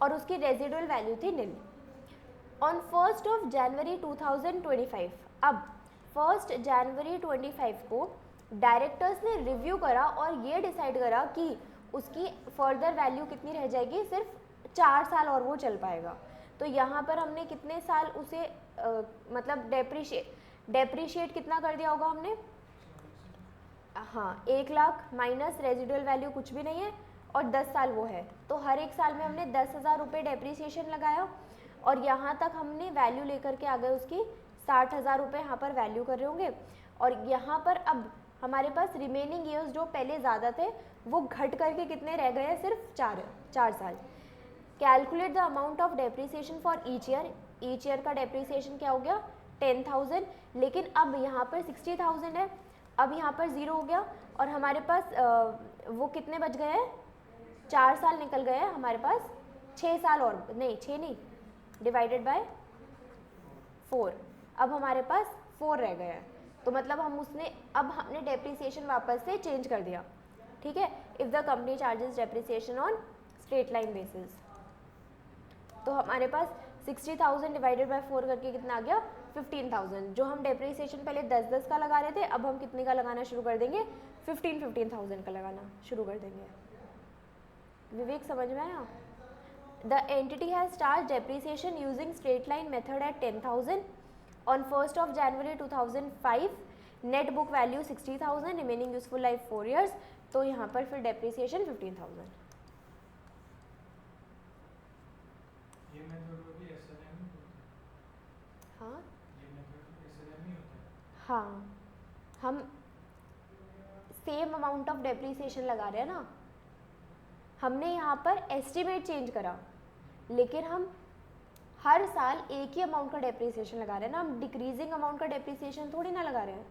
और उसकी रेजिडुअल वैल्यू थी निल। ऑन 1st ऑफ जनवरी 2025, अब 1st जनवरी 25 को डायरेक्टर्स ने रिव्यू करा और ये डिसाइड करा कि उसकी फर्दर वैल्यू कितनी रह जाएगी, सिर्फ 4 साल और वो चल पाएगा। तो यहाँ पर हमने कितने साल उसे मतलब डेप्रीशिएट कितना कर दिया होगा हमने, हाँ 1 लाख माइनस रेजिडुअल वैल्यू कुछ भी नहीं है और 10 साल वो है, तो हर एक साल में हमने 10,000 रुपये डेप्रीसिएशन लगाया और यहाँ तक हमने वैल्यू लेकर के आ गए उसकी 60,000 रुपये यहाँ पर वैल्यू कर रहे होंगे। और यहाँ पर अब हमारे पास रिमेनिंग ईयर्स जो पहले ज़्यादा थे वो घट करके कितने रह गए हैं, सिर्फ 4 साल। Calculate the amount of depreciation for each year का डेप्रीसिएशन क्या हो गया, 10,000, लेकिन अब यहाँ पर 60,000 है, अब यहाँ पर 0 हो गया और हमारे पास वो कितने बच गए हैं, 4 साल निकल गए हैं, हमारे पास 6 साल और नहीं, 6 नहीं, डिवाइडेड बाय 4, अब हमारे पास 4 रह गए हैं। तो मतलब अब हमने डेप्रीसिएशन वापस से चेंज कर दिया, ठीक है। If the company charges depreciation on straight line basis, तो हमारे पास 60,000 डिवाइडेड बाय 4 करके कितना आ गया, 15,000। जो हम डेप्रीसिएशन पहले 10,000 का लगा रहे थे, अब हम कितने का लगाना शुरू कर देंगे, 15,000 का लगाना शुरू कर देंगे। विवेक समझ में आया? The entity has charge depreciation using straight line method at 10,000 on 1st of January 2005, net book value 60,000, remaining useful life 4 years, तो यहाँ पर फिर डेप्रीसिएशन 15,000। हाँ, हम सेम अमाउंट ऑफ डेप्रीसिएशन लगा रहे हैं ना, हमने यहाँ पर एस्टिमेट चेंज करा, लेकिन हम हर साल एक ही अमाउंट का डेप्रीसिएशन लगा रहे हैं ना, हम डिक्रीजिंग अमाउंट का डेप्रीसिएशन थोड़ी ना लगा रहे हैं।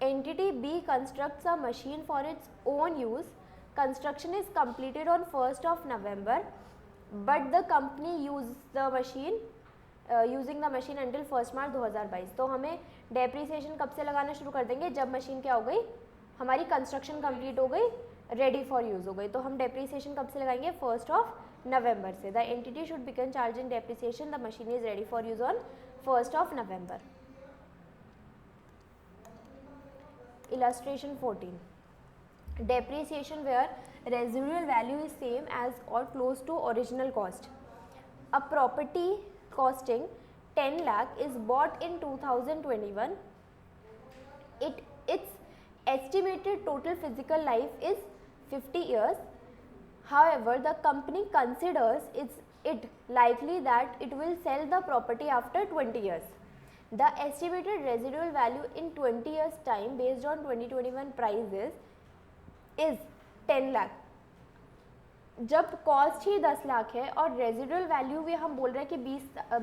Entity B constructs a machine for its own use, construction is completed on 1st of November, but the company uses the machine using the machine until 1 मार्च 2022। तो हमें डेप्रीसिएशन कब से लगाना शुरू कर देंगे, जब मशीन क्या हो गई, हमारी कंस्ट्रक्शन कंप्लीट हो गई, रेडी फॉर यूज़ हो गई। तो हम डेप्रीसिएशन कब से लगाएंगे, 1 नवंबर से। The entity should begin charging depreciation the machine is ready for use on 1 November. Illustration 14. Depreciation where residual value is same as or close to original cost. A property costing 10 lakh is bought in 2021. Its estimated total physical life is 50 years. However, the company considers it likely that it will sell the property after 20 years. The estimated residual value in 20 years time based on 2021 prices is 10 lakh. जब cost ही 10 लाख है और residual value भी हम बोल रहे हैं कि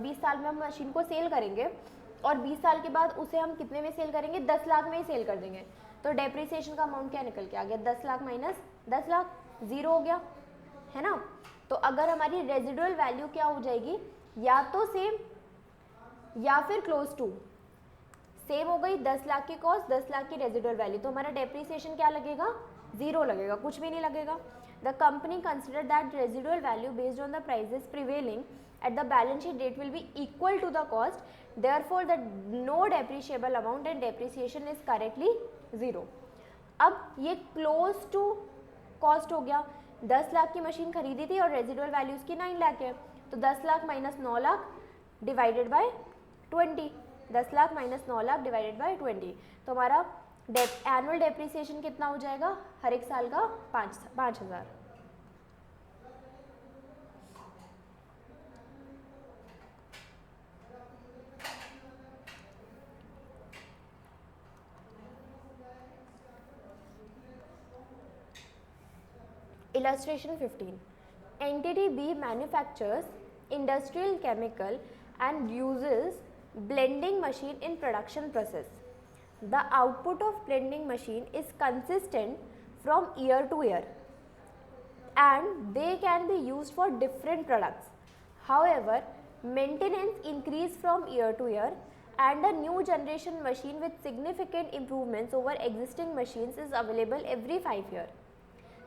20 साल में हम मशीन को सेल करेंगे और 20 साल के बाद उसे हम कितने में सेल करेंगे, 10 लाख में ही सेल कर देंगे। तो डेप्रीसिएशन का अमाउंट क्या निकल के आ गया, 10 लाख माइनस 10 लाख, जीरो हो गया, है ना। तो अगर हमारी रेजिडुअल वैल्यू क्या हो जाएगी, या तो सेम या फिर क्लोज टू सेम हो गई, 10 लाख की कॉस्ट, 10 लाख की रेजिडुअल वैल्यू, तो हमारा डेप्रीसिएशन क्या लगेगा, जीरो लगेगा, कुछ भी नहीं लगेगा। The company consider that residual value based on the prices prevailing at the balance sheet date will be equal to the cost, therefore the no depreciable amount and depreciation is correctly zero। अब ये close to cost हो गया, 10 लाख की machine खरीदी थी और residual value उसकी 9 लाख है, तो 10 lakh minus 9 lakh divided by 20, 10 lakh minus 9 lakh divided by 20, तो हमारा एनुअल डेप्रीसिएशन कितना हो जाएगा, हर एक साल का 5,000। Illustration 15. Entity B manufactures industrial chemical and uses blending machine in production process. The output of blending machine is consistent from year to year and they can be used for different products. However, maintenance increase from year to year and a new generation machine with significant improvements over existing machines is available every 5 years.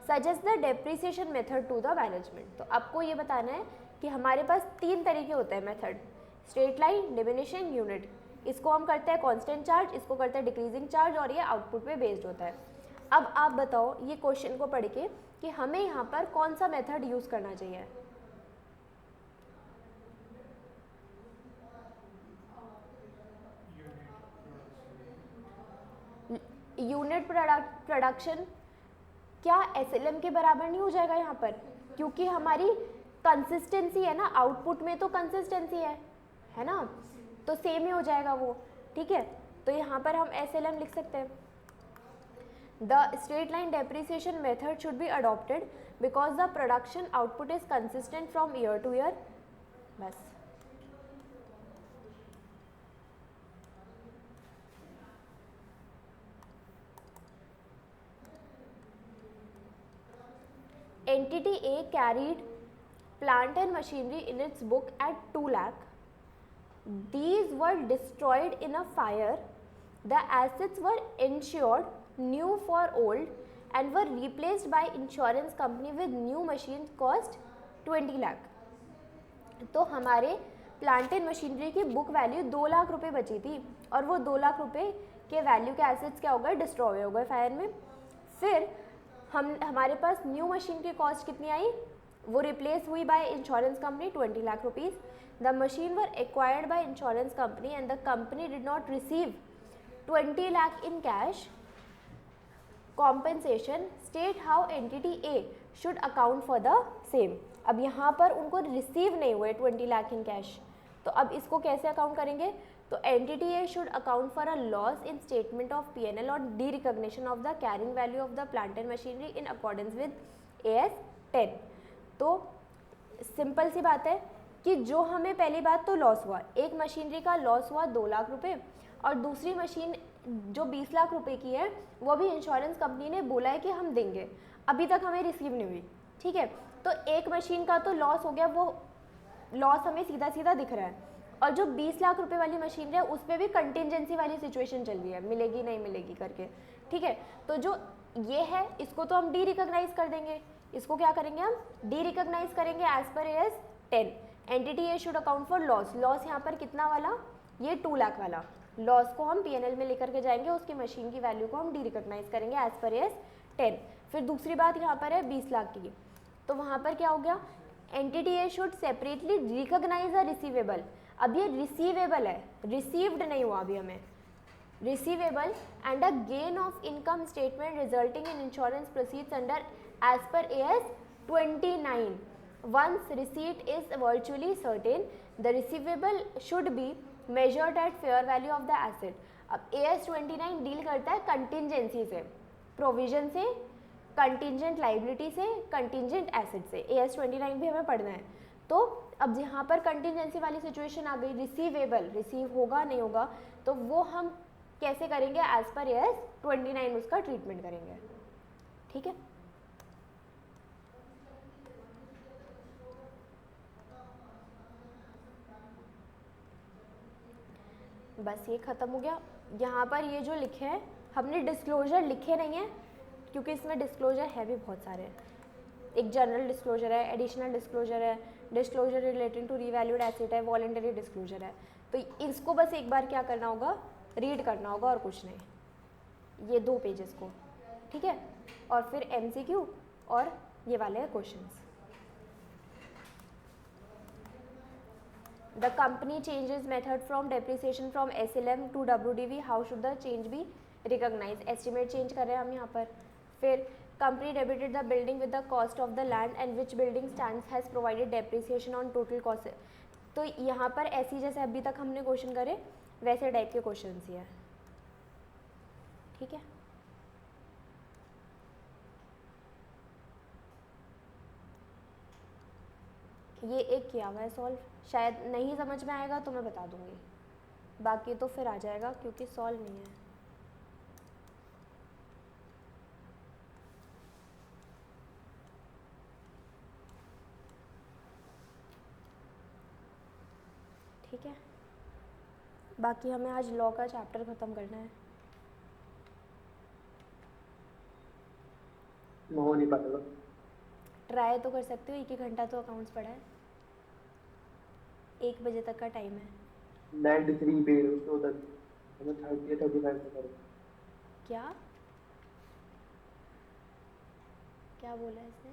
Suggest the depreciation method to the management. तो आपको ये बताना है कि हमारे पास 3 तरीके होते हैं method, straight line, diminishing, unit. इसको हम करते हैं कांस्टेंट चार्ज, इसको करते हैं डिक्रीजिंग चार्ज और ये आउटपुट पे बेस्ड होता है। अब आप बताओ ये क्वेश्चन को पढ़ के कि हमें यहाँ पर कौन सा मेथड यूज़ करना चाहिए। यूनिट प्रोडक्शन क्या एसएलएम के बराबर नहीं हो जाएगा यहाँ पर, क्योंकि हमारी कंसिस्टेंसी है ना, आउटपुट में तो कंसिस्टेंसी है ना, तो सेम ही हो जाएगा वो, ठीक है। तो यहाँ पर हम एसएलएम लिख सकते हैं। The straight line depreciation method should be adopted because the production output is consistent from year two year. बस Entity A carried plant and machinery in its book at 2 lakh. These were destroyed in a fire. The assets were insured new for old and were replaced by insurance company with new machines cost 20 lakh. तो हमारे plant and machinery की book value 2 lakh रुपए बची थी और वो 2 लाख रुपए के वैल्यू के एसेट्स क्या हो गए, डिस्ट्रॉय हो गए फायर में। फिर हमारे पास न्यू मशीन की कॉस्ट कितनी आई, वो रिप्लेस हुई by insurance company 20 lakh rupees. The machine were acquired by insurance company and the company did not receive 20 lakh in cash compensation. State how entity A should account for the same. अब यहाँ पर उनको receive नहीं हुए 20 lakh in cash, तो अब इसको कैसे अकाउंट करेंगे, तो entity A should account for a loss in statement of PNL और derecognition of the carrying value of the plant and machinery in accordance with AS 10। तो सिंपल सी बात है कि जो हमें पहली बात तो लॉस हुआ, एक मशीनरी का लॉस हुआ 2 लाख रुपए और दूसरी मशीन जो 20 लाख रुपए की है वो भी इंश्योरेंस कंपनी ने बोला है कि हम देंगे, अभी तक हमें रिसीव नहीं हुई, ठीक है। तो एक मशीन का तो लॉस हो गया, वो लॉस हमें सीधा सीधा दिख रहा है, और जो 20 लाख रुपए वाली मशीनरी है उस पर भी कंटिजेंसी वाली सिचुएशन चल रही है, मिलेगी नहीं मिलेगी करके, ठीक है। तो जो ये है इसको तो हम डी रिकॉग्नाइज कर देंगे, इसको क्या करेंगे हम डी रिकॉग्नाइज करेंगे as per S 10। Entity A should account for loss, loss यहाँ पर कितना वाला, ये 2 लाख वाला लॉस को हम पीएनएल में लेकर के जाएंगे, उसकी मशीन की वैल्यू को हम डी रिकॉग्नाइज करेंगे एज पर एस 10। फिर दूसरी बात यहाँ पर है 20 लाख की, तो वहाँ पर क्या हो गया, entity A should separately recognise a receivable. अब ये रिसीवेबल है, रिसीव्ड नहीं हुआ अभी हमें, receivable and a gain of income statement resulting in insurance proceeds under as per AS 29। Once receipt is virtually certain the receivable should be measured at fair value of the asset. अब AS 29 डील करता है contingency से, provision से, contingent liability से, contingent asset से, AS 29 भी हमें पढ़ना है। तो अब यहाँ पर कंटिजेंसी वाली सिचुएशन आ गई, रिसीवेबल रिसीव होगा नहीं होगा, तो वो हम कैसे करेंगे, एज पर एएस 29 उसका ट्रीटमेंट करेंगे, ठीक है। बस ये ख़त्म हो गया। यहाँ पर ये जो लिखे हैं हमने डिस्क्लोजर लिखे नहीं है क्योंकि इसमें डिस्क्लोजर है भी बहुत सारे, एक जनरल डिस्क्लोजर है, एडिशनल डिस्क्लोजर है, disclosure relating to revalued asset है, वॉलंटरी डिस्क्लोजर है। तो इसको बस एक बार क्या करना होगा, रीड करना होगा और कुछ नहीं, ये 2 पेजेस को, ठीक है। और फिर एमसीक्यू और ये वाले questions. The company changes method from depreciation from SLM to WDV. How should the change be recognized? Estimate change कर रहे हैं हम यहाँ पर। फिर company debited the building with the cost of the land and which building stands has provided depreciation on total cost. तो यहाँ पर ऐसी जैसे अभी तक हमने क्वेश्चन करे वैसे टाइप के क्वेश्चन ही है, ठीक है। ये एक किया हुआ है सॉल्व, शायद नहीं समझ में आएगा तो मैं बता दूंगी, बाकी तो फिर आ जाएगा क्योंकि सॉल्व नहीं है। ठीक है, बाकी हमें आज लॉ का चैप्टर ख़त्म करना है। हो नहीं पाएगा, ट्राई तो कर सकते हो, 1 घंटा तो अकाउंट्स पढ़ा है, 1 बजे तक का टाइम है। 93 पे उसको तक हमें 35 से करो। क्या क्या बोला इसने,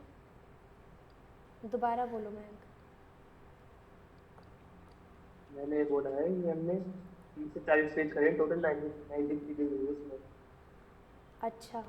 दोबारा बोलो मयंक। मैंने बोला है कि हमने 30 से 40 पेज करे, टोटल 93 पेज हुए उसमें। अच्छा